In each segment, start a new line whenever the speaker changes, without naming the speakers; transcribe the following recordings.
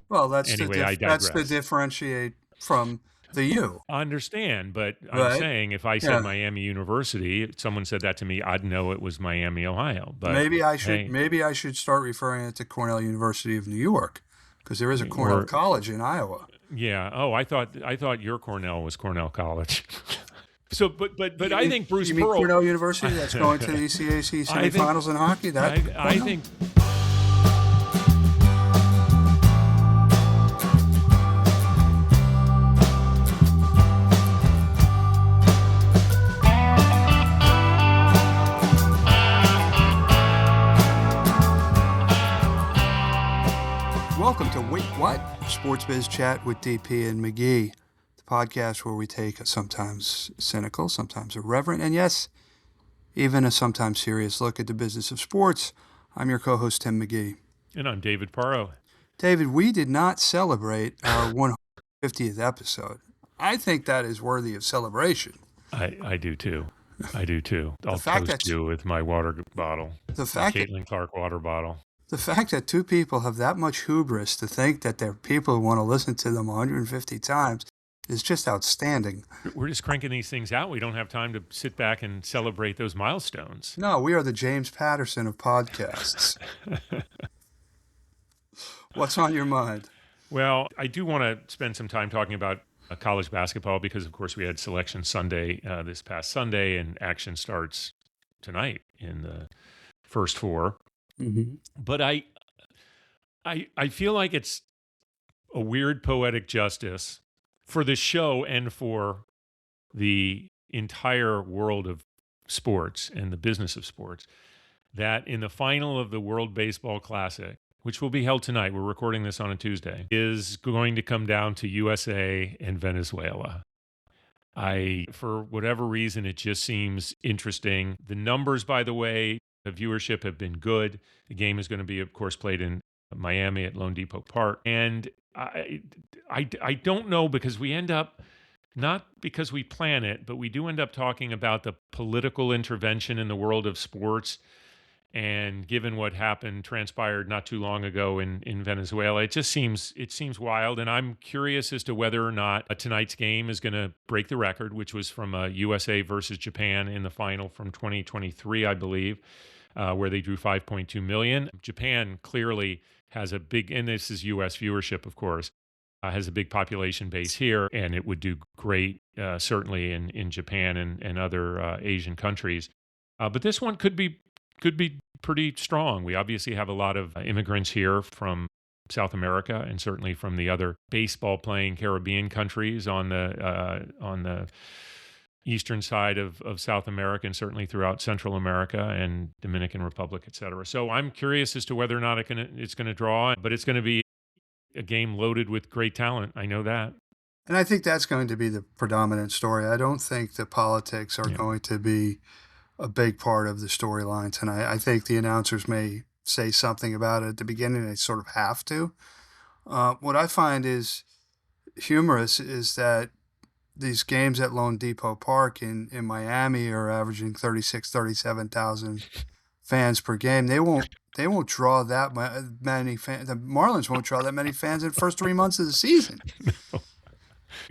Well, that's
Anyway, I
that's to
digress.
differentiate from the U,
I understand, but I'm
right?
saying if I said
Yeah.
Miami University, if someone said that to me, I'd know it was Miami, Ohio. But hey,
Maybe I should start referring it to Cornell University of New York, because there is a Cornell
or
College in Iowa.
yeah. Oh, I thought your Cornell was Cornell College. So, but I think Bruce
You mean
Pearl.
Cornell University that's going to the ECAC
I think
semifinals in hockey? That
I
Cornell?
think
Welcome to Wait What? Sports Biz Chat with DP and McGee, the podcast where we take a sometimes cynical, sometimes irreverent, and yes, even a sometimes serious look at the business of sports. I'm your co-host, Tim McGee.
and I'm David Parro.
David, we did not celebrate our 150th episode. I think that is worthy of celebration.
I do too. I do too. I'll
fact
toast
that-
you with my water bottle.
The fact that
Caitlin Clark water bottle.
The fact that two people have that much hubris to think that there are people who want to listen to them 150 times is just outstanding.
We're just cranking these things out. We don't have time to sit back and celebrate those milestones.
No, we are the James Patterson of podcasts. What's on your mind?
Well, I do want to spend some time talking about college basketball because, of course, we had Selection Sunday this past Sunday, and action starts tonight in the first four.
Mm-hmm.
But I feel like it's a weird poetic justice for the show and for the entire world of sports and the business of sports that in the final of the World Baseball Classic, which will be held tonight, we're recording this on a Tuesday, is going to come down to USA and Venezuela. For whatever reason, it just seems interesting. The numbers, by the way, the viewership have been good. The game is going to be, of course, played in Miami at Lone Depot Park. And I don't know, because we end up, not because we plan it, but we do end up talking about the political intervention in the world of sports. And given what transpired not too long ago in Venezuela, it seems wild. And I'm curious as to whether or not tonight's game is going to break the record, which was from USA versus Japan in the final from 2023, I believe, where they drew 5.2 million. Japan clearly has a big, and this is U.S. viewership, of course, has a big population base here, and it would do great, certainly in Japan and other Asian countries. But this one could be pretty strong. We obviously have a lot of immigrants here from South America and certainly from the other baseball-playing Caribbean countries on the eastern side of South America and certainly throughout Central America and Dominican Republic, et cetera. So I'm curious as to whether or not it's going to draw, but it's going to be a game loaded with great talent. I know that.
And I think that's going to be the predominant story. I don't think the politics are going to be a big part of the storyline tonight. I think the announcers may say something about it at the beginning. They sort of have to. What I find is humorous is that these games at Lone Depot Park in Miami are averaging 37,000 fans per game. They won't draw that many fans. The Marlins won't draw that many fans in the first 3 months of the season.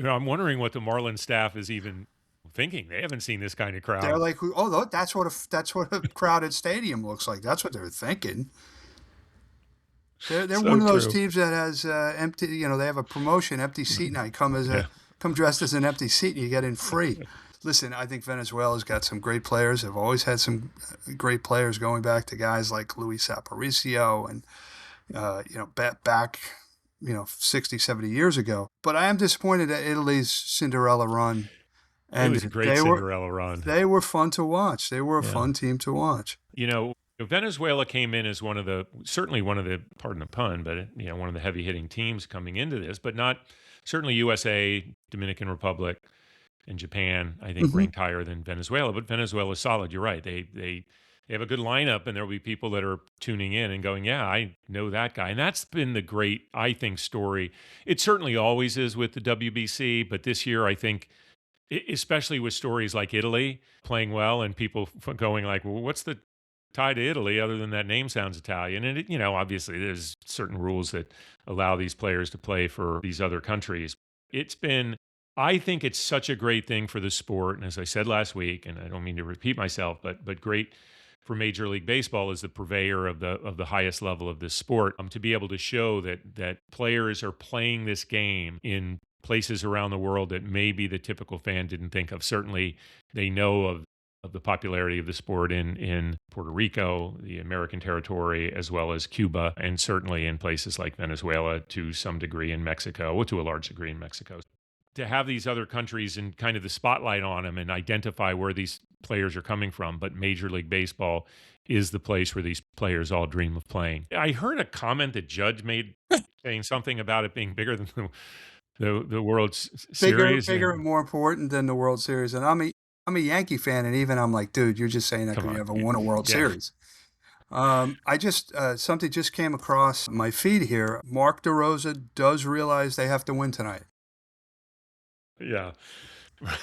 I'm wondering what the Marlins staff is even thinking. They haven't seen this kind of crowd.
They're like, oh, that's what a crowded stadium looks like. That's what they're thinking. They're so one of those teams that has empty. They have a promotion, empty seat night. Come dressed as an empty seat and you get in free. Listen, I think Venezuela's got some great players. They've always had some great players, going back to guys like 𝘬𝘳𝗶𝗶𝗶 and back 60, 70 years ago. But I am disappointed at Italy's Cinderella run. And
it was a great Cinderella run.
They were fun to watch. They were a fun team to watch.
Venezuela came in as certainly one of the, pardon the pun, but one of the heavy hitting teams coming into this, but not certainly USA, Dominican Republic, and Japan, I think, ranked higher than Venezuela. But Venezuela's solid. You're right. They have a good lineup, and there'll be people that are tuning in and going, yeah, I know that guy. And that's been the great, I think, story. It certainly always is with the WBC, but this year, I think, especially with stories like Italy playing well and people going like, well, what's the tie to Italy other than that name sounds Italian. And, it, obviously there's certain rules that allow these players to play for these other countries. I think it's such a great thing for the sport. And as I said last week, and I don't mean to repeat myself, but great for Major League Baseball as the purveyor of the highest level of this sport, to be able to show that players are playing this game in places around the world that maybe the typical fan didn't think of. Certainly, they know of the popularity of the sport in Puerto Rico, the American territory, as well as Cuba, and certainly in places like Venezuela, to some degree in Mexico, or to a large degree in Mexico. To have these other countries and kind of the spotlight on them and identify where these players are coming from, but Major League Baseball is the place where these players all dream of playing. I heard a comment that Judge made saying something about it being bigger than the World Series.
Bigger and more important than the World Series. And I'm a Yankee fan, and even I'm like, dude, you're just saying that because you haven't won a World Series. Something just came across my feed here. Mark DeRosa does realize they have to win tonight.
Yeah,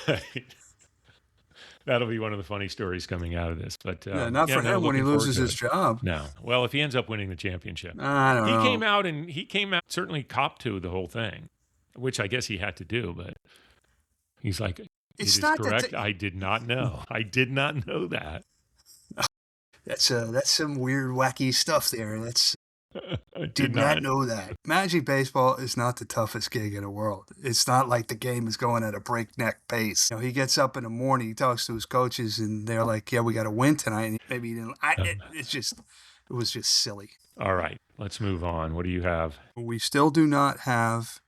right. That'll be one of the funny stories coming out of this. But
not for him when he loses his job.
No. Well, if he ends up winning the championship,
I don't know.
He came out certainly copped to the whole thing, which I guess he had to do. But he's like, "It's not correct. I did not know. I did not know that."
That's some weird, wacky stuff there. I did not know that. Magic Baseball is not the toughest gig in the world. It's not like the game is going at a breakneck pace. He gets up in the morning, he talks to his coaches, and they're like, "Yeah, we got to win tonight." And maybe he didn't. It was just silly.
All right, let's move on. What do you have?
We still do not have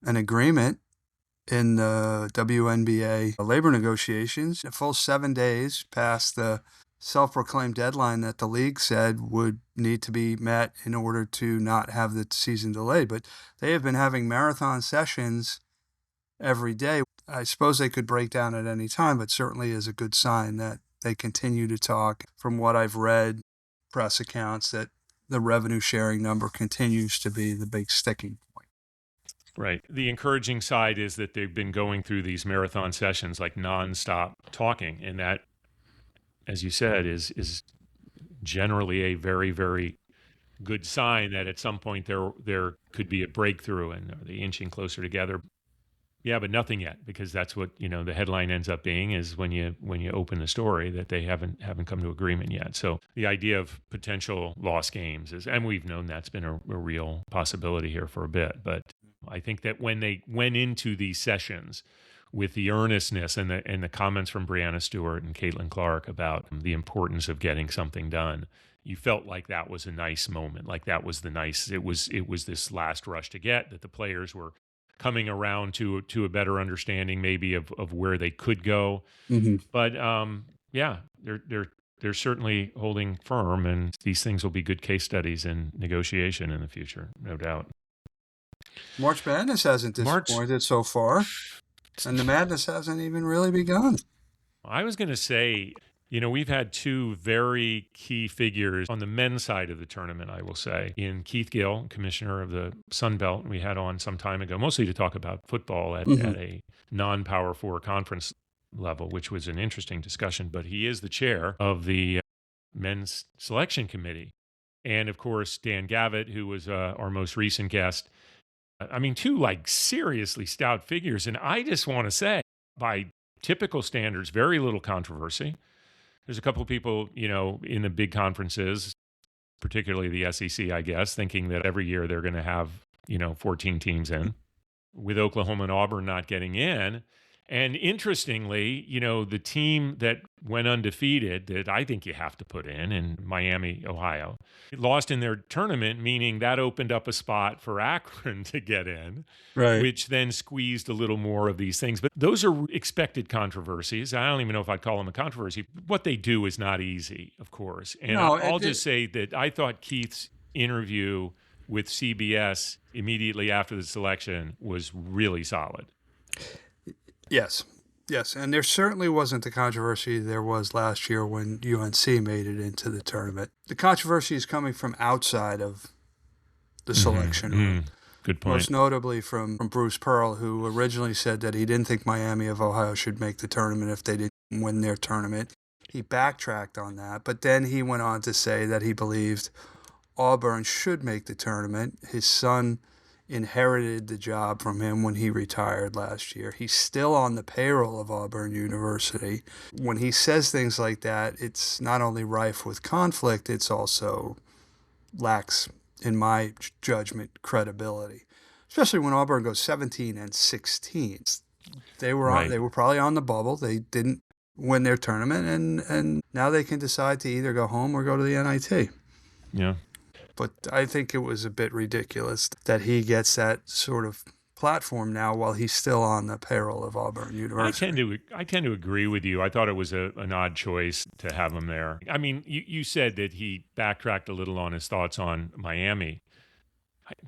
an agreement in the WNBA labor negotiations. A full 7 days past the self-proclaimed deadline that the league said would need to be met in order to not have the season delayed. But they have been having marathon sessions every day. I suppose they could break down at any time, but certainly is a good sign that they continue to talk. From what I've read, press accounts, that the revenue sharing number continues to be the big sticking point.
Right. The encouraging side is that they've been going through these marathon sessions like nonstop talking, and that, as you said, is generally a very, very good sign that at some point there could be a breakthrough and are they inching closer together. Yeah, but nothing yet, because that's what the headline ends up being, is when you open the story that they haven't come to agreement yet. So the idea of potential lost games and we've known that's been a real possibility here for a bit. But I think that when they went into these sessions with the earnestness and the comments from Breanna Stewart and Caitlin Clark about the importance of getting something done, you felt like that was a nice moment. Like that was it was this last rush to get, that the players were coming around to a better understanding maybe of where they could go. Mm-hmm. But they're certainly holding firm, and these things will be good case studies in negotiation in the future, no doubt.
March Madness hasn't disappointed so far. And the madness hasn't even really begun.
I was going to say, we've had two very key figures on the men's side of the tournament, I will say, in Keith Gill, commissioner of the Sun Belt, we had on some time ago, mostly to talk about football at a non-Power 4 conference level, which was an interesting discussion. But he is the chair of the men's selection committee. And, of course, Dan Gavitt, who was our most recent guest. I mean, two seriously stout figures. And I just want to say, by typical standards, very little controversy. There's a couple of people, in the big conferences, particularly the SEC, I guess, thinking that every year they're going to have, 14 teams in, with Oklahoma and Auburn not getting in. And interestingly, the team that went undefeated that I think you have to put in Miami, Ohio, lost in their tournament, meaning that opened up a spot for Akron to get in, right, which then squeezed a little more of these things. But those are expected controversies. I don't even know if I'd call them a controversy. What they do is not easy, of course. And I'll just say that I thought Keith's interview with CBS immediately after the selection was really solid.
Yes. And there certainly wasn't the controversy there was last year when UNC made it into the tournament. The controversy is coming from outside of the selection room.
Good point.
Most notably from Bruce Pearl, who originally said that he didn't think Miami of Ohio should make the tournament if they didn't win their tournament. he backtracked on that, but then he went on to say that he believed Auburn should make the tournament. His son inherited the job from him when he retired last year. He's still on the payroll of Auburn University. When he says things like that, it's not only rife with conflict, it's also lacks, in my judgment, credibility. Especially when Auburn goes 17-16. They were probably on the bubble. They didn't win their tournament, and now they can decide to either go home or go to the NIT.
Yeah.
But I think it was a bit ridiculous that he gets that sort of platform now while he's still on the payroll of Auburn University.
I tend to agree with you. I thought it was an odd choice to have him there. I mean, you said that he backtracked a little on his thoughts on Miami.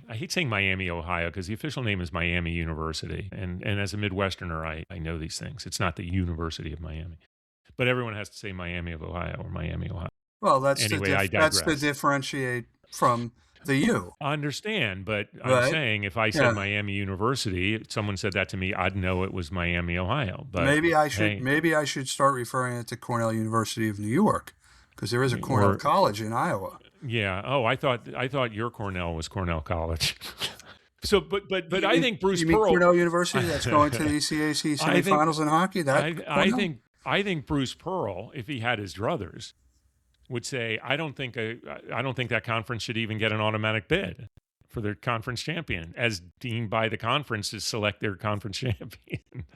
I hate saying Miami, Ohio, because the official name is Miami University. And as a Midwesterner, I know these things. It's not the University of Miami. But everyone has to say Miami of Ohio or Miami, Ohio.
Well, that's
that's
to differentiate from the U.
I understand, but I'm saying if I said Miami University, if someone said that to me, I'd know it was Miami, Ohio. But
maybe I should start referring it to Cornell University of New York, because there is a Cornell College in Iowa.
Yeah. Oh, I thought your Cornell was Cornell College. So, but I think Bruce Pearl,
Cornell University, that's going to the ECAC semifinals in hockey.
I think Bruce Pearl, if he had his druthers, would say, I don't think that conference should even get an automatic bid for their conference champion, as deemed by the conference to select their conference champion,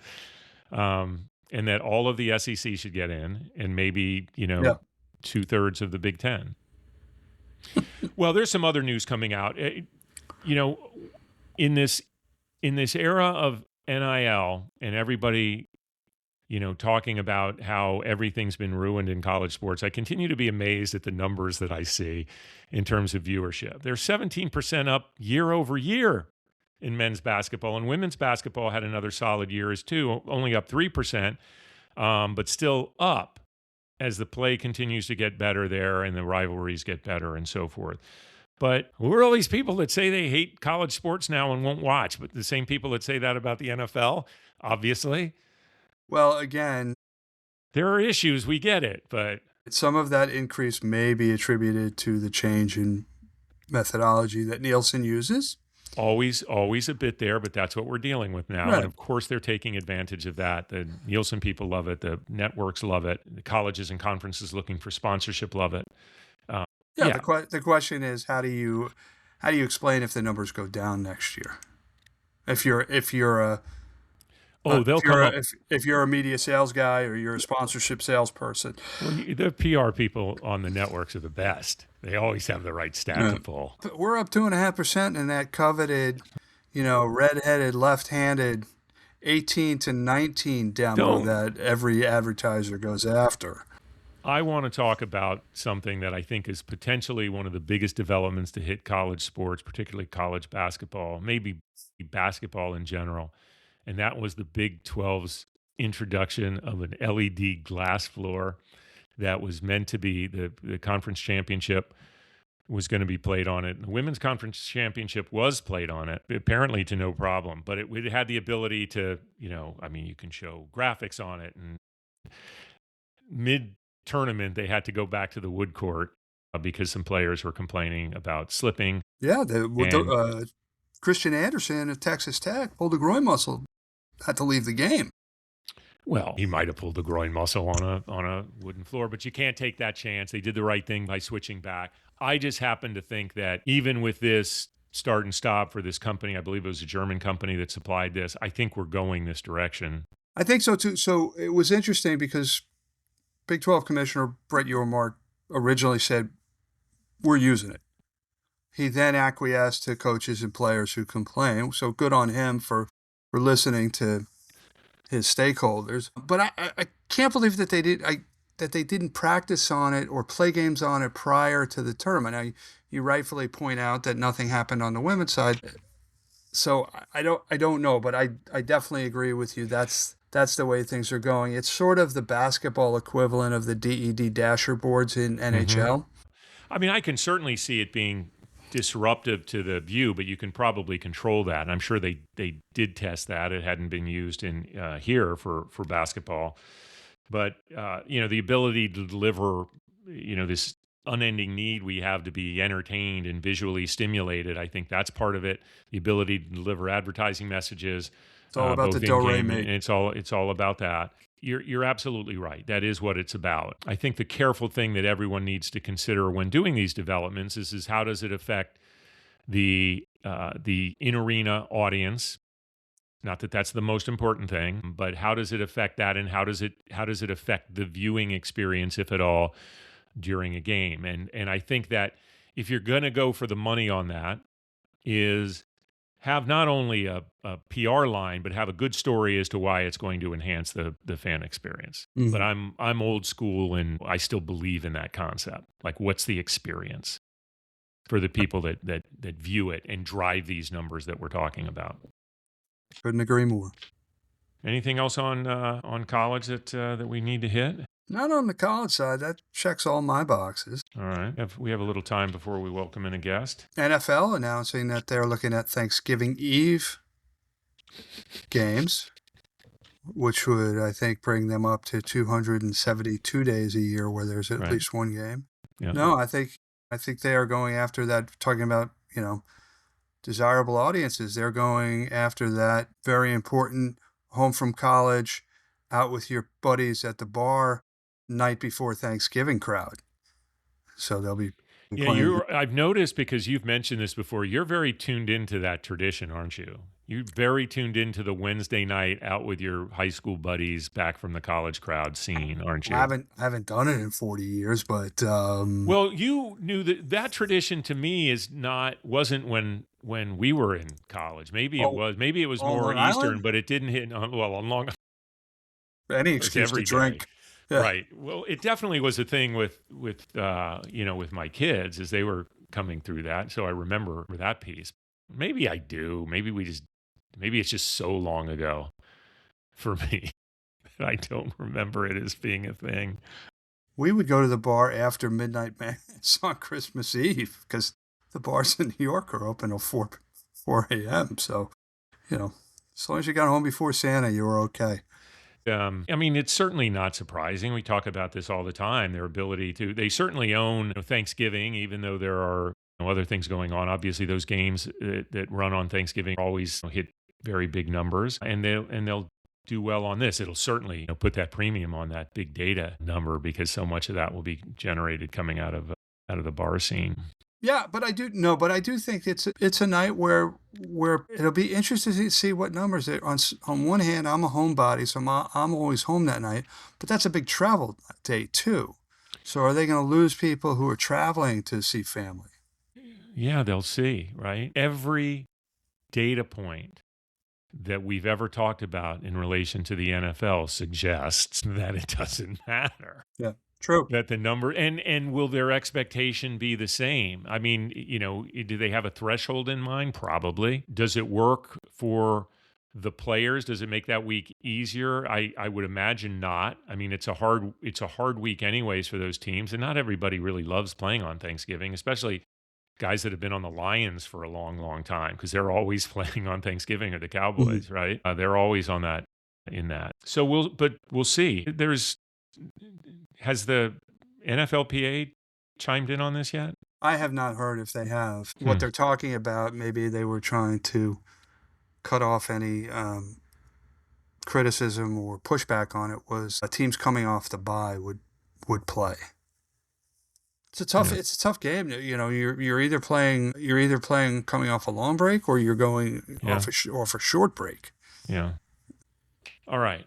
and that all of the SEC should get in, and maybe 2/3 of the Big Ten. Well, there's some other news coming out. In this era of NIL and everybody talking about how everything's been ruined in college sports, I continue to be amazed at the numbers that I see in terms of viewership. They're 17% up year over year in men's basketball, and women's basketball had another solid year as too, only up 3%, but still up as the play continues to get better there and the rivalries get better and so forth. But who are all these people that say they hate college sports now and won't watch? But the same people that say that about the NFL, obviously.
Well, again,
there are issues. We get it, but
some of that increase may be attributed to the change in methodology that Nielsen uses.
Always a bit there, but that's what we're dealing with now. Right. And of course, they're taking advantage of that. The Nielsen people love it. The networks love it. The colleges and conferences looking for sponsorship love it.
The question is, how do you explain if the numbers go down next year? If you're a if you're a media sales guy or you're a sponsorship salesperson.
Well, the PR people on the networks are the best. They always have the right stat to pull.
But we're up 2.5% in that coveted, red-headed, left-handed 18 to 19 demo that every advertiser goes after.
I want to talk about something that I think is potentially one of the biggest developments to hit college sports, particularly college basketball, maybe basketball in general. And that was the Big 12's introduction of an LED glass floor that was meant to be the conference championship was going to be played on it. The women's conference championship was played on it, apparently to no problem. But it had the ability to, you can show graphics on it. And mid-tournament, they had to go back to the wood court because some players were complaining about slipping.
Yeah, Christian Anderson at Texas Tech pulled a groin muscle, had to leave the game.
Well, he might have pulled the groin muscle on a wooden floor, but you can't take that chance. They did the right thing by switching back. I just happen to think that even with this start and stop for this company, I believe it was a German company that supplied this, I think we're going this direction.
I think so too. So it was interesting because Big 12 Commissioner Brett Yormark originally said, we're using it. He then acquiesced to coaches and players who complain. So good on him for listening to his stakeholders. But I can't believe that they didn't practice on it or play games on it prior to the tournament. Now, you rightfully point out that nothing happened on the women's side. So I don't know, but I definitely agree with you. That's the way things are going. It's sort of the basketball equivalent of the DED dasher boards in NHL.
I mean, I can certainly see it being disruptive to the view, but you can probably control that. And I'm sure they did test that. It hadn't been used in here for basketball. But, the ability to deliver, this unending need we have to be entertained and visually stimulated, I think that's part of it. The ability to deliver advertising messages,
It's all about
both
the
in-game,
𝑑𝑜𝑟𝑒-MI.
and it's all about that. You're absolutely right. That is what it's about. I think the careful thing that everyone needs to consider when doing these developments is how does it affect the in-arena audience? Not that that's the most important thing, but how does it affect that, and how does it affect the viewing experience, if at all, during a game? And I think that if you're going to go for the money on that, is have not only a PR line, but have a good story as to why it's going to enhance the fan experience.
Mhm.
But I'm old school, and I still believe in that concept. Like, what's the experience for the people that view it and drive these numbers that we're talking about?
Couldn't agree more.
Anything else on college that we need to hit?
Not on the college side. That checks all my boxes.
All right. We have a little time before we welcome in a guest.
NFL announcing that they're looking at Thanksgiving Eve games, which would, I think, bring them up to 272 days a year where there's at least one game.
Yeah.
No, I think they are going after that, talking about, desirable audiences. They're going after that very important home from college, out with your buddies at the bar night before Thanksgiving crowd. So they'll be
Yeah, I've noticed, because you've mentioned this before, you're very tuned into that tradition, aren't you? You're very tuned into the Wednesday night out with your high school buddies back from the college crowd scene, aren't you?
I haven't done it in 40 years, but
well, you knew that tradition to me wasn't when we were in college. Maybe it was. Maybe it was more
Long
Eastern,
Island?
but it didn't hit on Long Island.
Any excuse to drink. Yeah.
Right. Well, it definitely was a thing with my kids as they were coming through that. So I remember that piece. Maybe I do. Maybe it's just so long ago for me that I don't remember it as being a thing.
We would go to the bar after midnight mass on Christmas Eve, because the bars in New York are open till 4 a.m. So, as long as you got home before Santa, you were okay.
It's certainly not surprising. We talk about this all the time. Their ability they certainly own Thanksgiving, even though there are other things going on. Obviously, those games that run on Thanksgiving always hit very big numbers, and they'll do well on this. It'll certainly put that premium on that big data number, because so much of that will be generated coming out of the bar scene.
Yeah, but I do think it's a night where it'll be interesting to see what numbers. On one hand, I'm a homebody, so I'm always home that night, but that's a big travel day too. So are they going to lose people who are traveling to see family?
Yeah, they'll see, right? Every data point that we've ever talked about in relation to the NFL suggests that it doesn't matter.
Yeah. True.
That the number, and will their expectation be the same? I mean, do they have a threshold in mind? Probably. Does it work for the players? Does it make that week easier? I would imagine not. I mean, it's a hard week anyways for those teams, and not everybody really loves playing on Thanksgiving, especially guys that have been on the Lions for a long, long time, because they're always playing on Thanksgiving, or the Cowboys, right? They're always on that in that. So we'll see. Has the NFLPA chimed in on this yet?
I have not heard if they have. What they're talking about, maybe they were trying to cut off any criticism or pushback on it, was teams coming off the bye would play. It's a tough game. You're either playing coming off a long break, or you're going off a short break.
Yeah. All right.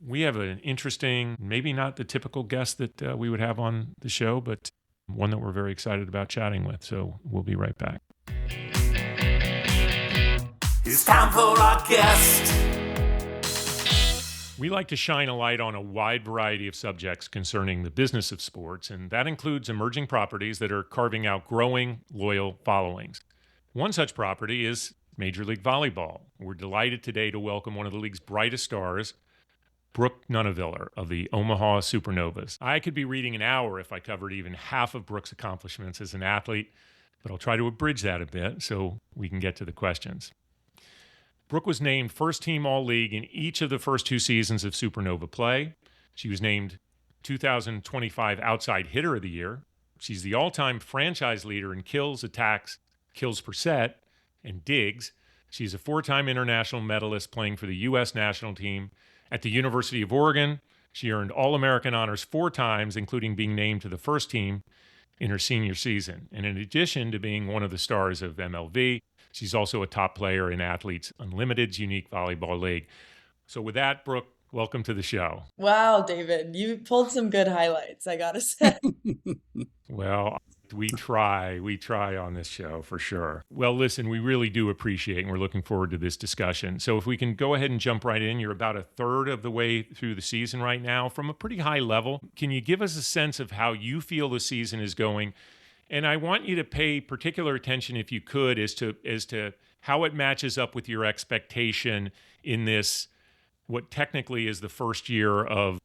We have an interesting, maybe not the typical guest that we would have on the show, but one that we're very excited about chatting with. So we'll be right back.
It's time for our guest.
We like to shine a light on a wide variety of subjects concerning the business of sports, and that includes emerging properties that are carving out growing, loyal followings. One such property is Major League Volleyball. We're delighted today to welcome one of the league's brightest stars, Brooke Nuneviller of the Omaha Supernovas. I could be reading an hour if I covered even half of Brooke's accomplishments as an athlete, but I'll try to abridge that a bit so we can get to the questions. Brooke was named first-team All-League in each of the first 2 seasons of Supernova play. She was named 2025 Outside Hitter of the Year. She's the all-time franchise leader in kills, attacks, kills per set, and digs. She's a 4-time international medalist playing for the U.S. national team. At the University of Oregon, she earned All-American honors 4 times, including being named to the first team in her senior season. And in addition to being one of the stars of MLV, she's also a top player in Athletes Unlimited's unique volleyball league. So with that, Brooke, welcome to the show.
Wow, David, you pulled some good highlights, I gotta say.
Well, we try on this show for sure. Well, listen, we really do appreciate and we're looking forward to this discussion. So if we can go ahead and jump right in, you're about a third of the way through the season right now from a pretty high level. Can you give us a sense of how you feel the season is going? And I want you to pay particular attention, if you could, as to how it matches up with your expectation in this, what technically is the first year of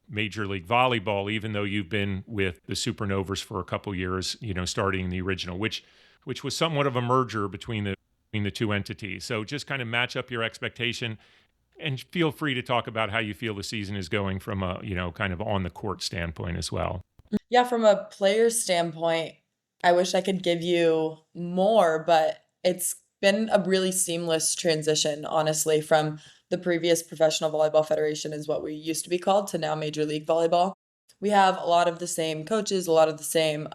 Major League Volleyball, even though you've been with the Supernovas for a couple years, starting the original, which was somewhat of a merger between the two entities. So just kind of match up your expectation and feel free to talk about how you feel the season is going from a, kind of on the court standpoint as well.
Yeah, from a player's standpoint, I wish I could give you more, but it's been a really seamless transition, honestly, from the previous Professional Volleyball Federation is what we used to be called to now Major League Volleyball. We have a lot of the same coaches, a lot of the same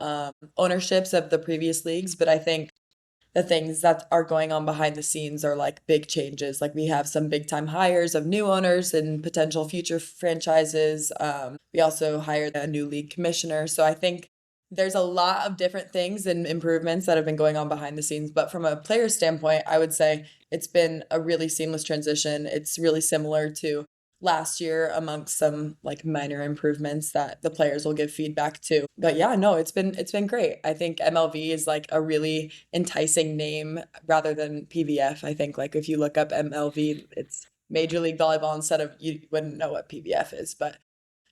ownerships of the previous leagues, but I think the things that are going on behind the scenes are like big changes. Like we have some big time hires of new owners and potential future franchises. We also hired a new league commissioner. So I think there's a lot of different things and improvements that have been going on behind the scenes. But from a player standpoint, I would say it's been a really seamless transition. It's really similar to last year amongst some like minor improvements that the players will give feedback to. But yeah, no, it's been great. I think MLV is like a really enticing name rather than PVF. I think like if you look up MLV, it's Major League Volleyball instead of, you wouldn't know what PVF is, but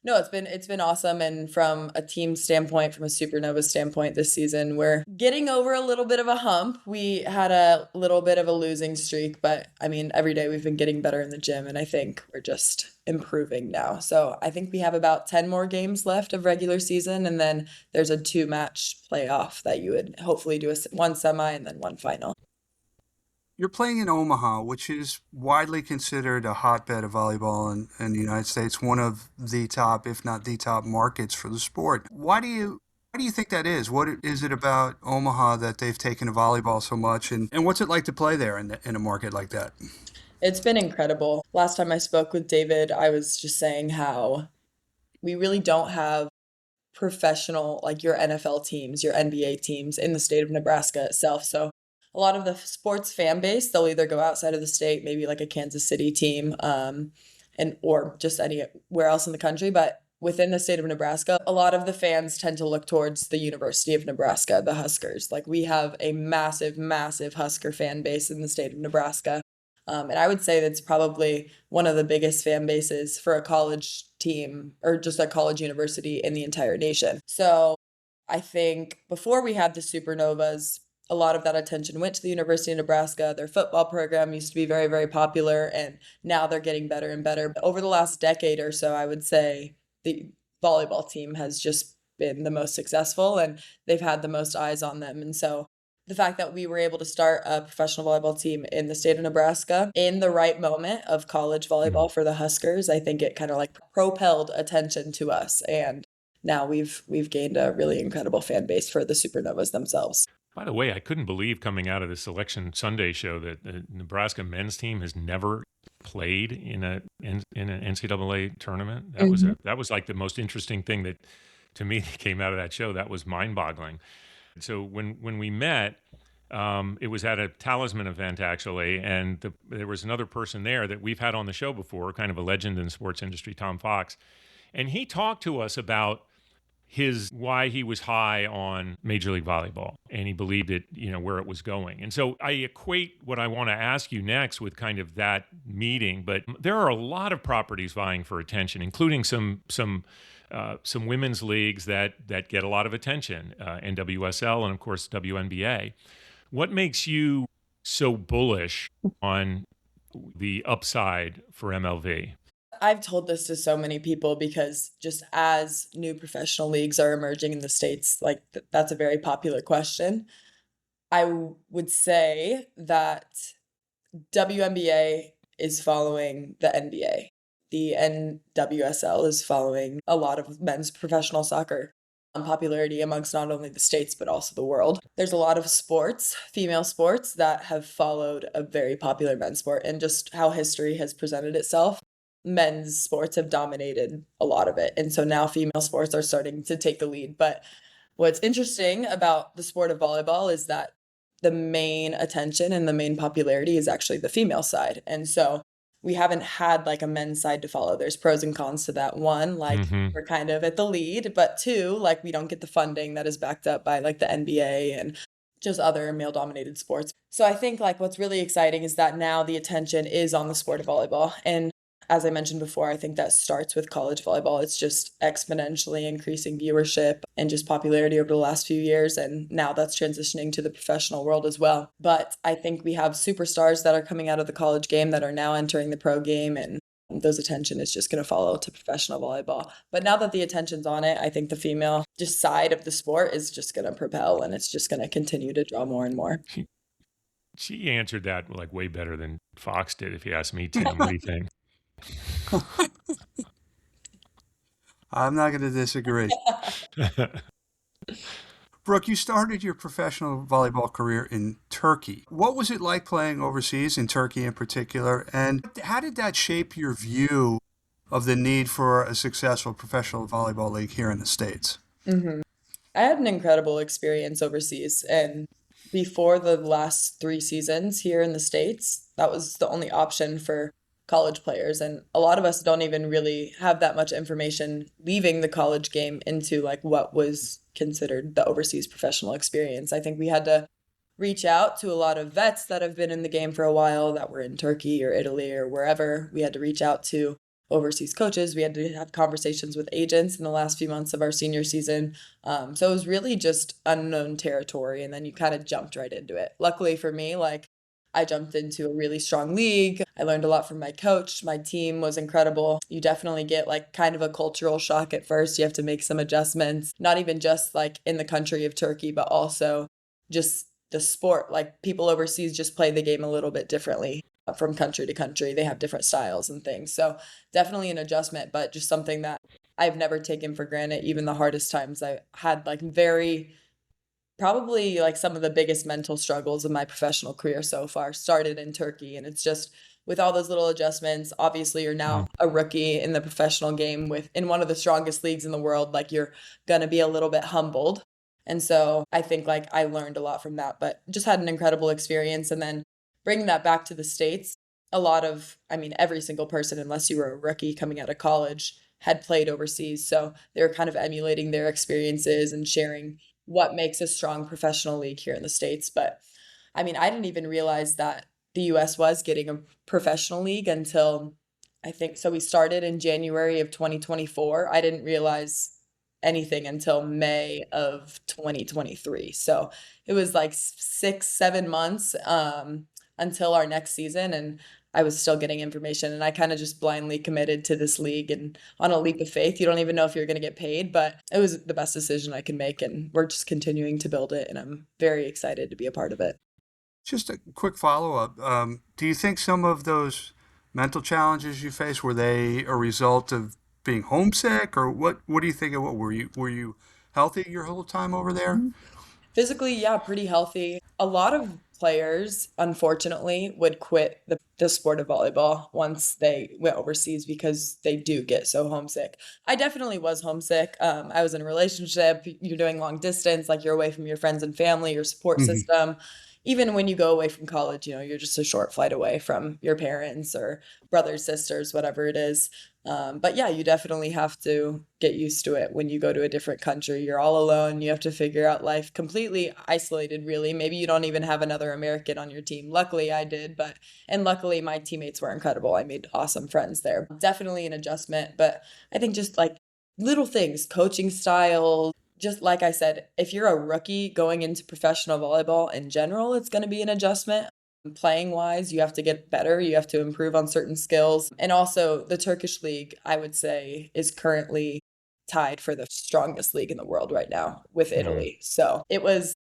no, it's been awesome. And from a team standpoint, from a Supernova standpoint this season, we're getting over a little bit of a hump. We had a little bit of a losing streak, but I mean, every day we've been getting better in the gym, and I think we're just improving now. So I think we have about 10 more games left of regular season, and then there's a 2-match playoff that you would hopefully do one semi and then one final.
You're playing in Omaha, which is widely considered a hotbed of volleyball in the United States, one of the top, if not the top, markets for the sport. Why do you think that is? What is it about Omaha that they've taken to volleyball so much? And what's it like to play there in a market like that?
It's been incredible. Last time I spoke with David, I was just saying how we really don't have professional, like your NFL teams, your NBA teams in the state of Nebraska itself. So a lot of the sports fan base, they'll either go outside of the state, maybe like a Kansas City team, or just anywhere else in the country. But within the state of Nebraska, a lot of the fans tend to look towards the University of Nebraska, the Huskers. Like we have a massive, massive Husker fan base in the state of Nebraska. And I would say that's probably one of the biggest fan bases for a college team or just a college university in the entire nation. So I think before we had the Supernovas, a lot of that attention went to the University of Nebraska. Their football program used to be very, very popular, and now they're getting better and better. But over the last decade or so, I would say the volleyball team has just been the most successful, and they've had the most eyes on them. And so the fact that we were able to start a professional volleyball team in the state of Nebraska in the right moment of college volleyball for the Huskers, I think it kind of like propelled attention to us. And now we've gained a really incredible fan base for the Supernovas themselves.
By the way, I couldn't believe coming out of the Selection Sunday show that the Nebraska men's team has never played in an NCAA tournament. That was like the most interesting thing that, to me, that came out of that show. That was mind-boggling. So when we met, it was at a Talisman event, actually, and there was another person there that we've had on the show before, kind of a legend in the sports industry, Tom Fox, and he talked to us about why he was high on Major League Volleyball, and he believed it, where it was going. And so I equate what I want to ask you next with kind of that meeting, but there are a lot of properties vying for attention, including some women's leagues that get a lot of attention, NWSL and of course WNBA. What makes you so bullish on the upside for MLV?
I've told this to so many people because just as new professional leagues are emerging in the States, like that's a very popular question. Would say that WNBA is following the NBA. The NWSL is following a lot of men's professional soccer popularity amongst not only the States, but also the world. There's a lot of sports, female sports, that have followed a very popular men's sport, and just how history has presented itself. Men's sports have dominated a lot of it. And so now female sports are starting to take the lead. But what's interesting about the sport of volleyball is that the main attention and the main popularity is actually the female side. And so we haven't had like a men's side to follow. There's pros and cons to that. One, like we're kind of at the lead, but two, like we don't get the funding that is backed up by like the NBA and just other male dominated sports. So I think like what's really exciting is that now the attention is on the sport of volleyball. And as I mentioned before, I think that starts with college volleyball. It's just exponentially increasing viewership and just popularity over the last few years. And now that's transitioning to the professional world as well. But I think we have superstars that are coming out of the college game that are now entering the pro game, and those attention is just going to follow to professional volleyball. But now that the attention's on it, I think the female just side of the sport is just going to propel, and it's just going to continue to draw more and more.
She answered that like way better than Fox did, if you ask me, Tim. What do you think?
I'm not going to disagree. Brooke, you started your professional volleyball career in Turkey. What was it like playing overseas, in Turkey in particular? And how did that shape your view of the need for a successful professional volleyball league here in the States?
I had an incredible experience overseas. And before the last 3 seasons here in the States, that was the only option for college players. And a lot of us don't even really have that much information leaving the college game into like what was considered the overseas professional experience. I think we had to reach out to a lot of vets that have been in the game for a while, that were in Turkey or Italy or wherever. We had to reach out to overseas coaches. We had to have conversations with agents in the last few months of our senior season. So it was really just unknown territory. And then you kind of jumped right into it. Luckily for me, like I jumped into a really strong league. I learned a lot from my coach. My team was incredible. You definitely get like kind of a cultural shock at first. You have to make some adjustments, not even just like in the country of Turkey, but also just the sport. Like people overseas just play the game a little bit differently from country to country. They have different styles and things. So definitely an adjustment, but just something that I've never taken for granted. Even the hardest times I had, like probably like some of the biggest mental struggles of my professional career so far started in Turkey. And it's just with all those little adjustments, obviously you're now a rookie in the professional game in one of the strongest leagues in the world. Like you're going to be a little bit humbled. And so I think like I learned a lot from that, but just had an incredible experience. And then bringing that back to the States, every single person, unless you were a rookie coming out of college, had played overseas. So they were kind of emulating their experiences and sharing what makes a strong professional league here in the States. But I didn't even realize that the US was getting a professional league until we started in January of 2024. I didn't realize anything until May of 2023. So it was like 6-7 months until our next season. And I was still getting information, and I kind of just blindly committed to this league and on a leap of faith. You don't even know if you're going to get paid, but it was the best decision I could make, and we're just continuing to build it, and I'm very excited to be a part of it.
Just a quick follow-up. Do you think some of those mental challenges you faced, were they a result of being homesick, or what do you think of what were you healthy your whole time over there?
Physically, yeah, pretty healthy. A lot of players, unfortunately, would quit the sport of volleyball once they went overseas because they do get so homesick. I definitely was homesick. I was in a relationship. You're doing long distance, like you're away from your friends and family, your support system. Even when you go away from college, you're just a short flight away from your parents or brothers, sisters, whatever it is. But yeah, you definitely have to get used to it when you go to a different country. You're all alone. You have to figure out life completely isolated, really. Maybe you don't even have another American on your team. Luckily, I did, and luckily my teammates were incredible. I made awesome friends there. Definitely an adjustment, but I think just like little things, coaching style. Just like I said, if you're a rookie going into professional volleyball in general, it's going to be an adjustment. Playing wise, you have to get better. You have to improve on certain skills. And also, the Turkish league, I would say, is currently tied for the strongest league in the world right now with Italy. So it was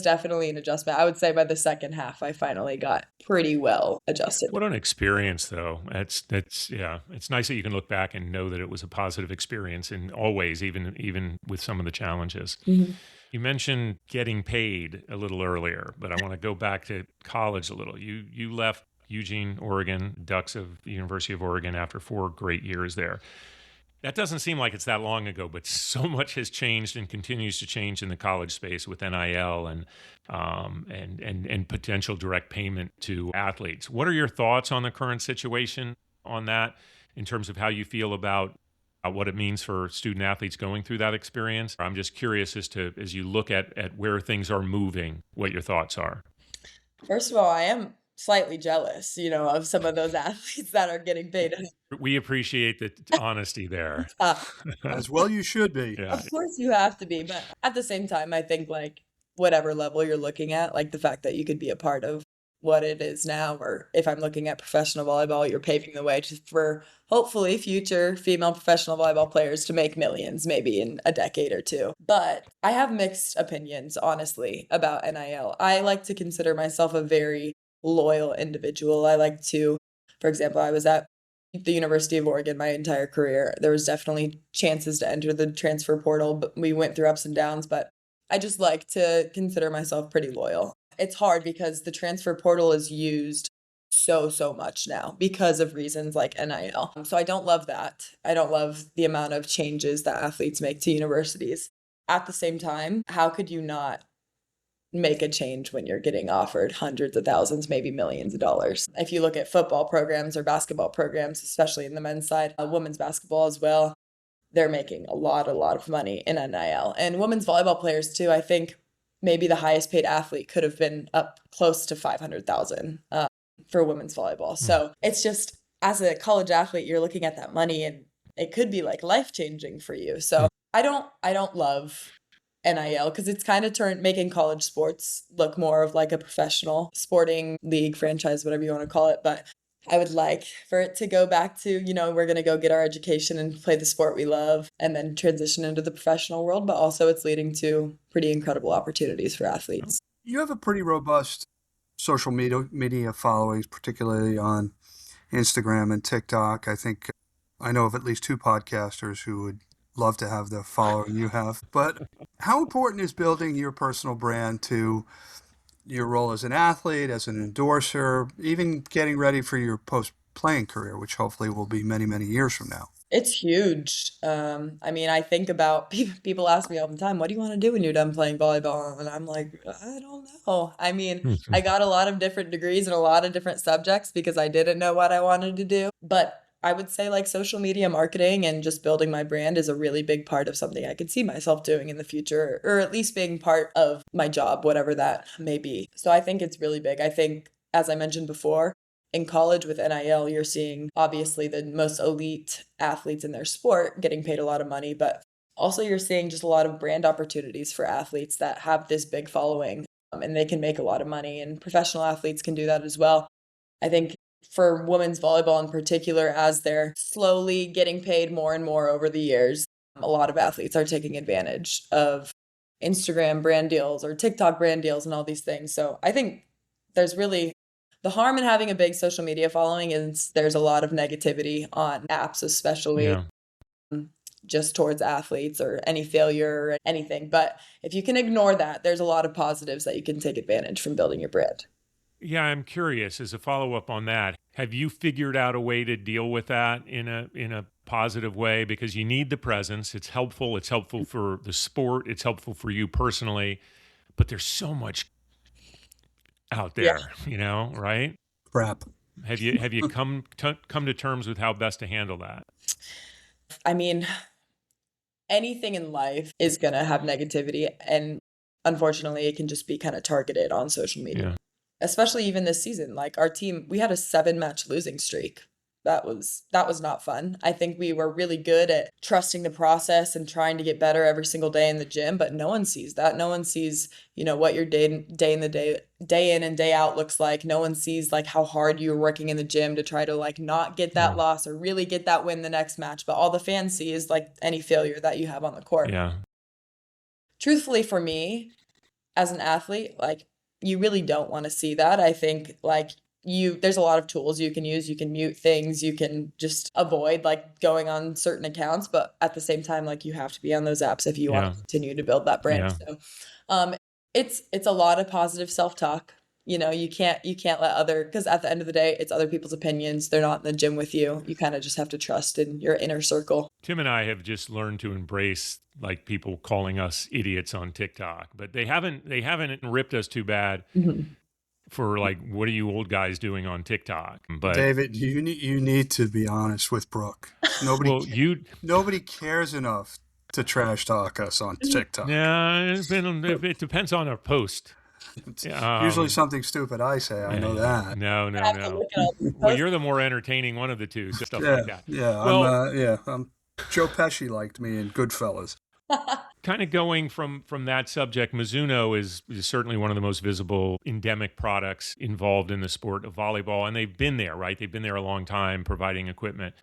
definitely an adjustment. I would say by the second half, I finally got pretty well adjusted.
What an experience, though. Yeah. It's nice that you can look back and know that it was a positive experience, and always, even with some of the challenges.
Mm-hmm.
You mentioned getting paid a little earlier, but I want to go back to college a little. You left Eugene, Oregon, Ducks of the University of Oregon after 4 great years there. That doesn't seem like it's that long ago, but so much has changed and continues to change in the college space with NIL and potential direct payment to athletes. What are your thoughts on the current situation on that, in terms of how you feel about what it means for student athletes going through that experience? I'm just curious as you look at where things are moving, what your thoughts are.
First of all, I am slightly jealous, of some of those athletes that are getting paid.
We appreciate the honesty there.
As well you should be.
Yeah.
Of course you have to be, but at the same time, I think like whatever level you're looking at, like the fact that you could be a part of what it is now, or if I'm looking at professional volleyball, you're paving the way for hopefully future female professional volleyball players to make millions, maybe in a decade or two. But I have mixed opinions, honestly, about NIL. I like to consider myself a very loyal individual. I like to, for example, I was at the University of Oregon my entire career. There was definitely chances to enter the transfer portal, but we went through ups and downs, but I just like to consider myself pretty loyal. It's hard because the transfer portal is used so much now because of reasons like NIL. So I don't love that. I don't love the amount of changes that athletes make to universities. At the same time, how could you not make a change when you're getting offered hundreds of thousands, maybe millions of dollars? If you look at football programs or basketball programs, especially in the men's side, women's basketball as well, they're making a lot of money in NIL. And women's volleyball players too, I think maybe the highest paid athlete could have been up close to 500,000 for women's volleyball. So it's just, as a college athlete, you're looking at that money and it could be like life-changing for you. So I don't love NIL because it's kind of making college sports look more of like a professional sporting league, franchise, whatever you want to call it. But I would like for it to go back to, we're going to go get our education and play the sport we love and then transition into the professional world. But also it's leading to pretty incredible opportunities for athletes.
You have a pretty robust social media followings, particularly on Instagram and TikTok. I know of at least 2 podcasters who would love to have the following you have. But how important is building your personal brand to your role as an athlete, as an endorser, even getting ready for your post-playing career, which hopefully will be many, many years from now?
It's huge. I think about people ask me all the time, what do you want to do when you're done playing volleyball? And I'm like, I don't know. I got a lot of different degrees in a lot of different subjects because I didn't know what I wanted to do. But I would say like social media marketing and just building my brand is a really big part of something I could see myself doing in the future, or at least being part of my job, whatever that may be. So I think it's really big. I think, as I mentioned before, in college with NIL, you're seeing obviously the most elite athletes in their sport getting paid a lot of money, but also you're seeing just a lot of brand opportunities for athletes that have this big following and they can make a lot of money, and professional athletes can do that as well. I think for women's volleyball in particular, as they're slowly getting paid more and more over the years, a lot of athletes are taking advantage of Instagram brand deals or TikTok brand deals and all these things. So I think there's really the harm in having a big social media following is there's a lot of negativity on apps, especially just towards athletes or any failure or anything. But if you can ignore that, there's a lot of positives that you can take advantage from building your brand.
Yeah, I'm curious, as a follow-up on that, have you figured out a way to deal with that in a positive way? Because you need the presence. It's helpful. It's helpful for the sport. It's helpful for you personally. But there's so much out there, right?
Crap.
Have you come to terms with how best to handle that?
Anything in life is going to have negativity. And unfortunately, it can just be kind of targeted on social media.
Yeah.
Especially even this season, like our team, we had a 7-match losing streak that was not fun. I think we were really good at trusting the process and trying to get better every single day in the gym, but no one sees that. No one sees, what your day in and day out looks like. No one sees like how hard you're working in the gym to try to like not get that loss or really get that win the next match. But all the fans see is like any failure that you have on the court.
Yeah.
Truthfully, for me, as an athlete, like you really don't want to see that. I think like there's a lot of tools you can use. You can mute things. You can just avoid like going on certain accounts. But at the same time, like you have to be on those apps if you want to continue to build that brand.
Yeah.
So it's a lot of positive self-talk. You can't let because at the end of the day, it's other people's opinions. They're not in the gym with you. You kind of just have to trust in your inner circle.
Tim and I have just learned to embrace like people calling us idiots on TikTok, but they haven't ripped us too bad for like, what are you old guys doing on TikTok? But
David, you need to be honest with Brooke. Nobody cares enough to trash talk us on TikTok.
Yeah, it depends on our post.
Usually something stupid I say. I know that.
No. Well, you're the more entertaining one of the two. So stuff like that.
Yeah. Well, Joe Pesci liked me in Goodfellas.
Kind of going from that subject, Mizuno is certainly one of the most visible endemic products involved in the sport of volleyball, and they've been there, right? They've been there a long time providing equipment.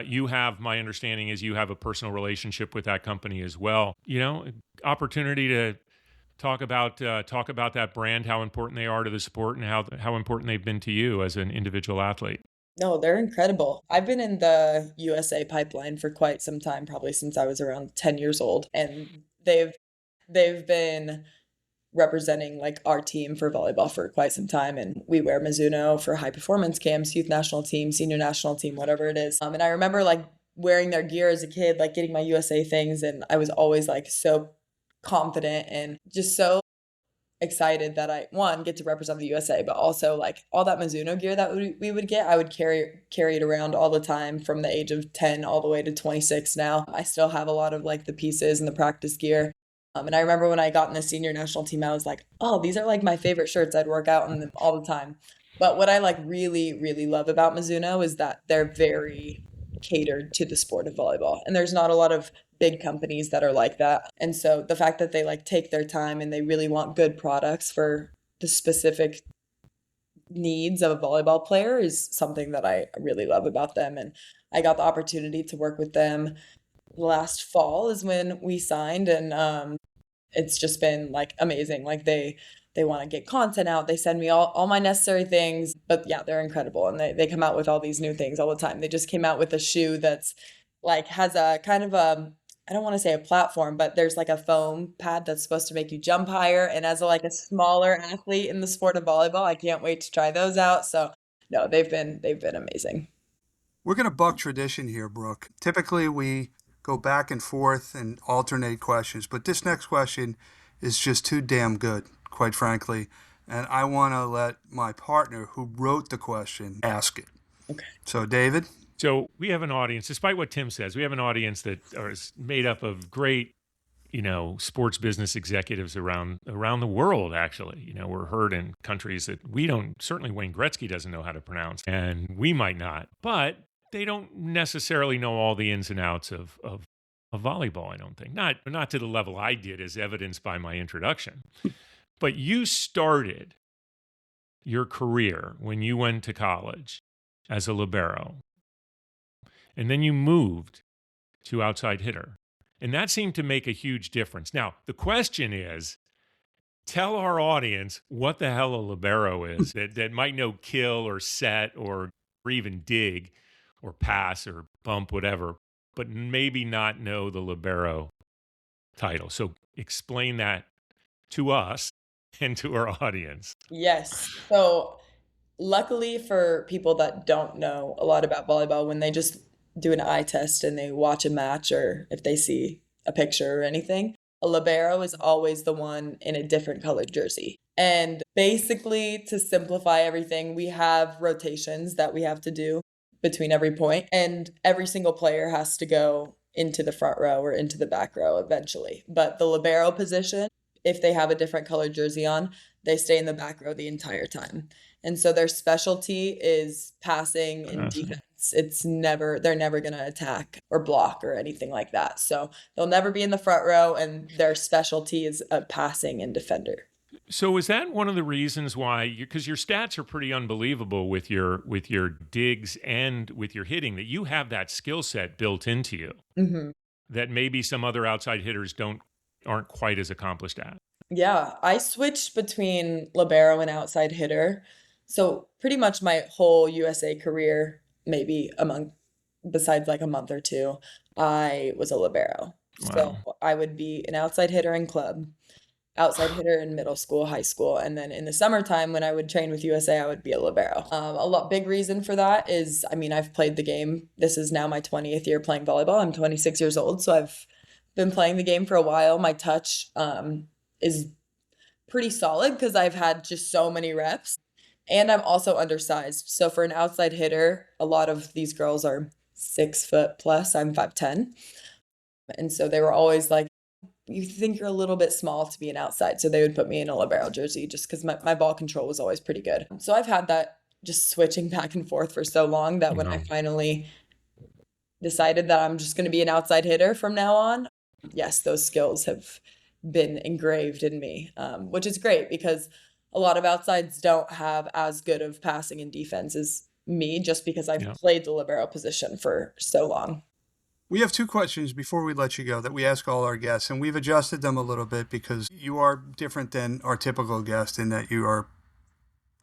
My understanding is you have a personal relationship with that company as well. Opportunity to talk about that brand, how important they are to the sport, and how important they've been to you as an individual athlete.
No, they're incredible. I've been in the USA pipeline for quite some time, probably since I was around 10 years old. And they've been representing like our team for volleyball for quite some time. And we wear Mizuno for high performance camps, youth national team, senior national team, whatever it is. And I remember like wearing their gear as a kid, like getting my USA things. And I was always like so confident and just so excited that I get to represent the USA, but also like all that Mizuno gear that we would get, I would carry it around all the time from the age of 10 all the way to 26 now. I still have a lot of like the pieces and the practice gear. And I remember when I got in the senior national team, I was like, oh, these are like my favorite shirts. I'd work out in them all the time. But what I like really, really love about Mizuno is that they're very catered to the sport of volleyball. And there's not a lot of big companies that are like that. And so the fact that they like take their time and they really want good products for the specific needs of a volleyball player is something that I really love about them. And I got the opportunity to work with them last fall is when we signed, and it's just been like amazing. Like they want to get content out. They send me all my necessary things, but yeah, they're incredible. And they come out with all these new things all the time. They just came out with a shoe that's like has a kind of I don't want to say a platform, but there's like a foam pad that's supposed to make you jump higher. And as a smaller athlete in the sport of volleyball, I can't wait to try those out. So no, they've been amazing.
We're going to buck tradition here, Brooke. Typically we go back and forth and alternate questions, but this next question is just too damn good, quite frankly. And I want to let my partner who wrote the question ask it.
Okay.
So David?
So we have an audience, despite what Tim says, we have an audience that is made up of great, sports business executives around the world, actually. We're heard in countries that certainly Wayne Gretzky doesn't know how to pronounce, and we might not. But they don't necessarily know all the ins and outs of volleyball, I don't think. Not to the level I did, as evidenced by my introduction. But you started your career when you went to college as a libero. And then you moved to outside hitter. And that seemed to make a huge difference. Now, the question is, tell our audience what the hell a libero is that might know kill or set or even dig or pass or bump, whatever, but maybe not know the libero title. So explain that to us and to our audience.
Yes. So luckily for people that don't know a lot about volleyball, when they just do an eye test and they watch a match, or if they see a picture or anything, a libero is always the one in a different colored jersey. And basically, to simplify everything, we have rotations that we have to do between every point, and every single player has to go into the front row or into the back row eventually. But the libero position, if they have a different colored jersey on, they stay in the back row the entire time. And so their specialty is passing and defense. they're never going to attack or block or anything like that. So they'll never be in the front row, and their specialty is a passing and defender.
So is that one of the reasons why, because your stats are pretty unbelievable with your digs and with your hitting, that you have that skill set built into you that maybe some other outside hitters aren't quite as accomplished at?
Yeah, I switched between libero and outside hitter. So pretty much my whole USA career, maybe besides like a month or two, I was a libero.
Wow.
So I would be an outside hitter in club, outside hitter in middle school, high school, and then in the summertime when I would train with USA, I would be a libero. Big reason for that is, I've played the game. This is now my 20th year playing volleyball. I'm 26 years old, so I've been playing the game for a while. My touch is pretty solid because I've had just so many reps, and I'm also undersized. So for an outside hitter, a lot of these girls are 6 foot plus. I'm 5'10", and so they were always like, you think you're a little bit small to be an outside. So they would put me in a libero jersey just because my ball control was always pretty good. So I've had that just switching back and forth for so long that when I finally decided that I'm just going to be an outside hitter from now on, yes, those skills have been engraved in me, which is great because a lot of outsides don't have as good of passing and defense as me just because I've played the libero position for so long.
We have 2 questions before we let you go that we ask all our guests, and we've adjusted them a little bit because you are different than our typical guest in that you are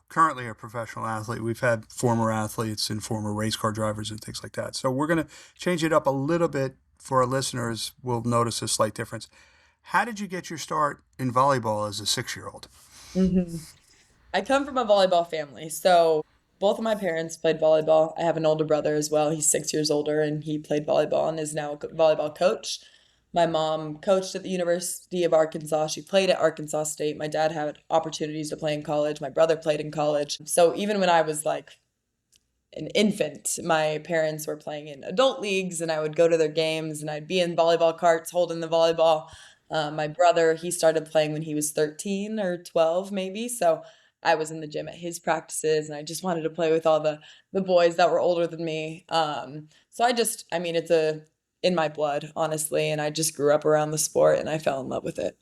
currently a professional athlete. We've had former athletes and former race car drivers and things like that. So we're going to change it up a little bit for our listeners. We'll notice a slight difference. How did you get your start in volleyball as a 6-year-old?
I come from a volleyball family, so both of my parents played volleyball. I have an older brother as well. He's 6 years older, and he played volleyball and is now a volleyball coach. My mom coached at the University of Arkansas. She played at Arkansas State. My dad had opportunities to play in college. My brother played in college. So even when I was like an infant, my parents were playing in adult leagues, and I would go to their games, and I'd be in volleyball carts holding the volleyball. My brother, he started playing when he was 13 or 12 maybe. So I was in the gym at his practices, and I just wanted to play with all the boys that were older than me. So it's in my blood, honestly, and I just grew up around the sport, and I fell in love with it.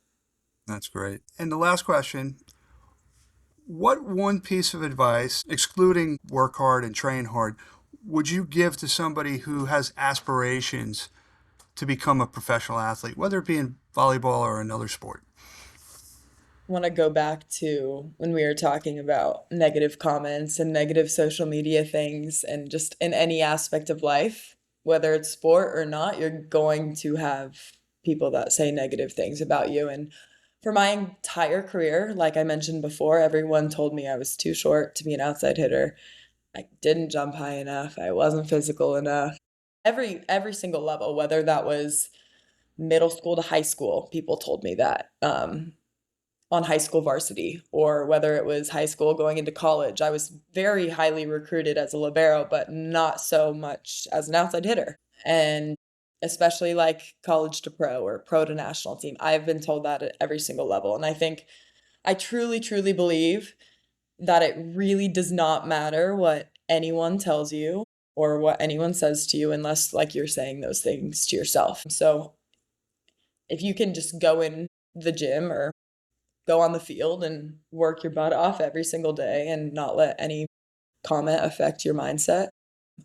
That's great. And the last question, what one piece of advice, excluding work hard and train hard, would you give to somebody who has aspirations to become a professional athlete, whether it be in volleyball or another sport?
I want to go back to when we were talking about negative comments and negative social media things, and just in any aspect of life, whether it's sport or not, you're going to have people that say negative things about you. And for my entire career, like I mentioned before, everyone told me I was too short to be an outside hitter. I didn't jump high enough. I wasn't physical enough. Every single level, whether that was middle school to high school, people told me that. On high school varsity, or whether it was high school going into college. I was very highly recruited as a libero, but not so much as an outside hitter. And especially like college to pro or pro to national team, I've been told that at every single level. And I truly, truly believe that it really does not matter what anyone tells you or what anyone says to you, unless like you're saying those things to yourself. So if you can just go in the gym or go on the field and work your butt off every single day and not let any comment affect your mindset,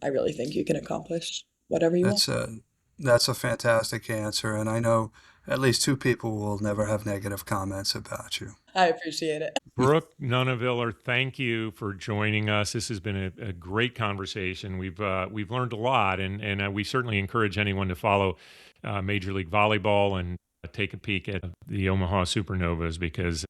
I really think you can accomplish whatever you want.
That's a fantastic answer. And I know at least 2 people will never have negative comments about you.
I appreciate it.
Brooke Nunneviller, thank you for joining us. This has been a great conversation. We've learned a lot, and we certainly encourage anyone to follow Major League Volleyball and take a peek at the Omaha Supernovas, because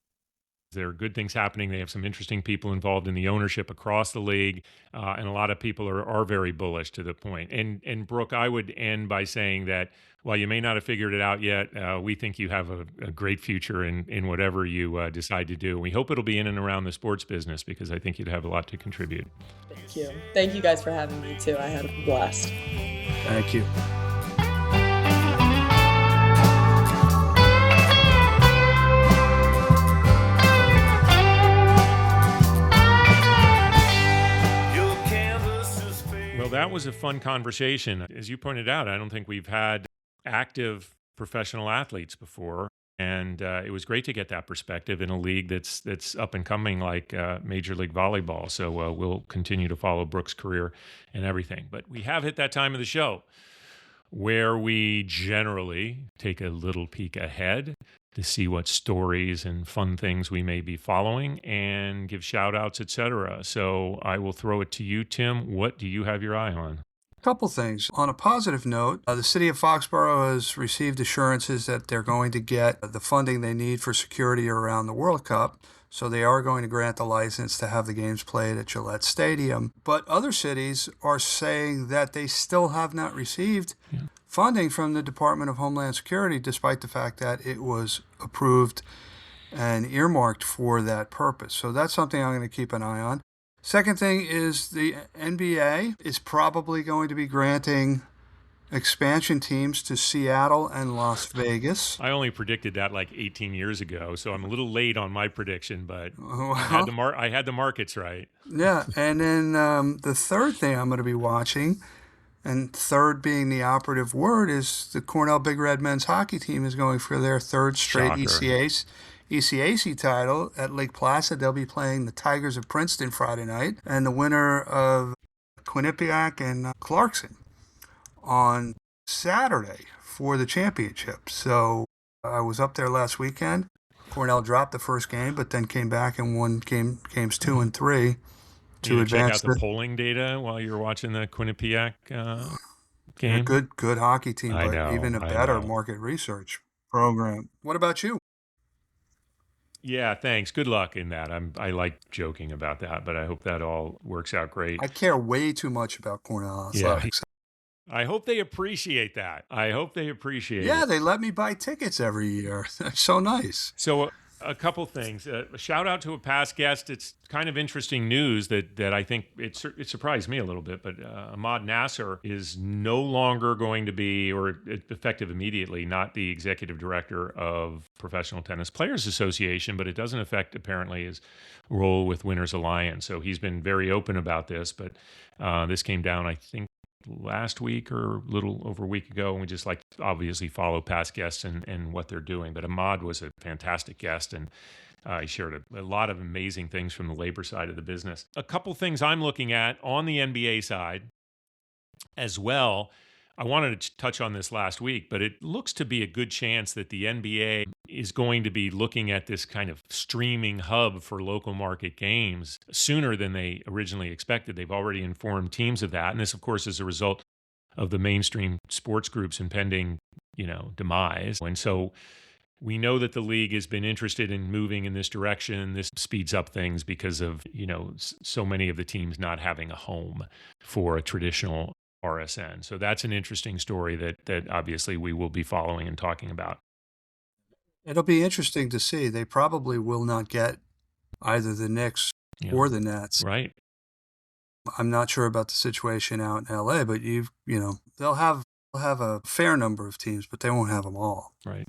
there are good things happening. They have some interesting people involved in the ownership across the league, and a lot of people are very bullish to the point. And Brooke, I would end by saying that while you may not have figured it out yet, we think you have a great future in whatever you decide to do. We hope it'll be in and around the sports business, because I think you'd have a lot to contribute.
Thank you. Thank you guys for having me too. I had a blast.
Thank you.
Well, that was a fun conversation. As you pointed out, I don't think we've had active professional athletes before. And it was great to get that perspective in a league that's up and coming like Major League Volleyball. So we'll continue to follow Brooke's career and everything. But we have hit that time of the show where we generally take a little peek ahead to see what stories and fun things we may be following and give shout outs, etc. So I will throw it to you, Tim. What do you have your eye on?
Couple things. On a positive note, the city of Foxborough has received assurances that they're going to get the funding they need for security around the World Cup. So they are going to grant the license to have the games played at Gillette Stadium. But other cities are saying that they still have not received funding from the Department of Homeland Security, despite the fact that it was approved and earmarked for that purpose. So that's something I'm going to keep an eye on. Second thing is the NBA is probably going to be granting expansion teams to Seattle and Las Vegas.
I only predicted that like 18 years ago, so I'm a little late on my prediction, but
Well,
I had the markets right.
yeah, and then the third thing I'm going to be watching, and third being the operative word, is the Cornell Big Red men's hockey team is going for their third straight ECAC title at Lake Placid. They'll be playing the Tigers of Princeton Friday night, and the winner of Quinnipiac and Clarkson on Saturday for the championship. So I was up there last weekend. Cornell dropped the first game, but then came back and won games 2 and 3 to advance.
Check out the polling data while you're watching the Quinnipiac game.
Good hockey team, but even a better market research program. What about you?
Yeah, thanks. Good luck in that. I like joking about that, but I hope that all works out great.
I care way too much about Cornell athletics.
I hope they appreciate that.
Yeah, they let me buy tickets every year. They're so nice.
So a couple things. A shout out to a past guest. It's kind of interesting news that I think it surprised me a little bit, but Ahmad Nasser is no longer going to be, or effective immediately, not the executive director of Professional Tennis Players Association, but it doesn't affect apparently his role with Winners Alliance. So he's been very open about this, but this came down, I think, last week or a little over a week ago, and we just like to obviously follow past guests and what they're doing. But Ahmad was a fantastic guest, and he shared a lot of amazing things from the labor side of the business. A couple things I'm looking at on the NBA side as well. I wanted to touch on this last week, but it looks to be a good chance that the NBA is going to be looking at this kind of streaming hub for local market games sooner than they originally expected. They've already informed teams of that. And this, of course, is a result of the mainstream sports groups' impending, demise. And so we know that the league has been interested in moving in this direction. This speeds up things because of, so many of the teams not having a home for a traditional RSN. So that's an interesting story that obviously we will be following and talking about.
It'll be interesting to see. They probably will not get either the Knicks or the Nets.
Right.
I'm not sure about the situation out in LA, but they'll have a fair number of teams, but they won't have them all.
Right.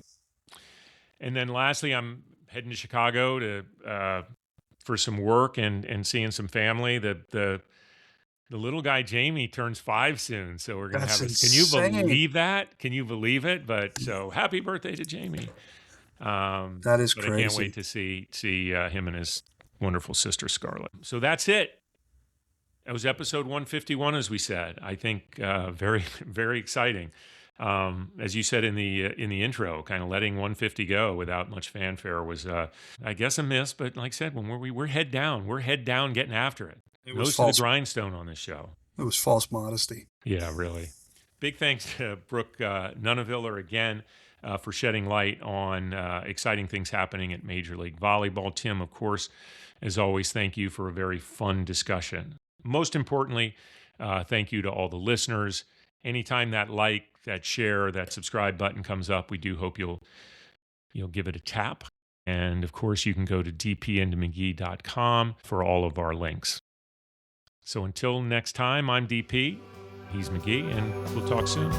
And then lastly, I'm heading to Chicago to for some work and seeing some family. The little guy, Jamie, turns 5 soon. So we're going to have Can you believe that? Can you believe it? But so happy birthday to Jamie.
That is crazy.
I can't wait to see him and his wonderful sister, Scarlett. So that's it. That was episode 151, as we said. I think very, very exciting. As you said in the intro, kind of letting 150 go without much fanfare was, I guess, a miss. But like I said, when we're head down, getting after it. Nose to the grindstone on this show.
It was false modesty.
Yeah, really. Big thanks to Brooke 𝗏𝗏𝘶 again for shedding light on exciting things happening at Major League Volleyball. Tim, of course, as always, thank you for a very fun discussion. Most importantly, thank you to all the listeners. Anytime that like, that share, that subscribe button comes up, we do hope you'll give it a tap. And of course, you can go to dpandmcgee.com for all of our links. So until next time, I'm DP, he's McGee, and we'll talk soon.